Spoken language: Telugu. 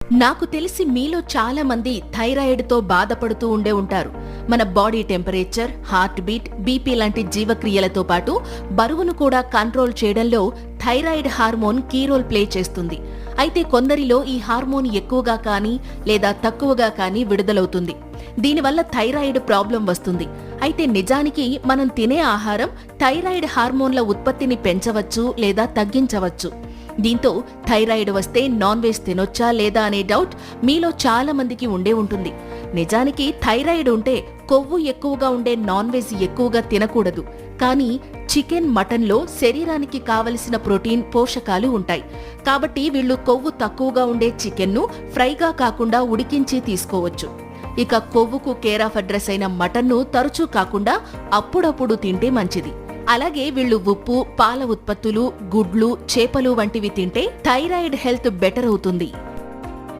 నాకు తెలిసి మీలో చాలా మంది థైరాయిడ్తో బాధపడుతూ ఉండే ఉంటారు. మన body temperature, heart beat, BP లాంటి జీవక్రియలతో పాటు బరువును కూడా కంట్రోల్ చేయడంలో thyroid hormone key role play చేస్తుంది. అయితే కొందరిలో ఈ హార్మోన్ ఎక్కువగా కానీ లేదా తక్కువగా కానీ విడుదలవుతుంది. దీనివల్ల థైరాయిడ్ ప్రాబ్లం వస్తుంది. అయితే నిజానికి మనం తినే ఆహారం థైరాయిడ్ హార్మోన్ల ఉత్పత్తిని పెంచవచ్చు లేదా తగ్గించవచ్చు. దీంతో థైరాయిడ్ వస్తే నాన్ వెజ్ తినొచ్చా లేదా అనే డౌట్ మీలో చాలా మందికి ఉండే ఉంటుంది. నిజానికి థైరాయిడ్ ఉంటే కొవ్వు ఎక్కువగా ఉండే నాన్ వెజ్ ఎక్కువగా తినకూడదు. కానీ చికెన్, మటన్లో శరీరానికి కావలసిన ప్రోటీన్, పోషకాలు ఉంటాయి. కాబట్టి వీళ్ళు కొవ్వు తక్కువగా ఉండే చికెన్ను ఫ్రైగా కాకుండా ఉడికించి తీసుకోవచ్చు. ఇక కొవ్వుకు కేర్ ఆఫ్ అడ్రస్ అయిన మటన్ను తరచూ కాకుండా అప్పుడప్పుడు తింటే మంచిది. అలాగే వీళ్ళు ఉప్పు, పాల ఉత్పత్తులు, గుడ్లు, చేపలు వంటివి తింటే థైరాయిడ్ హెల్త్ బెటర్ అవుతుంది.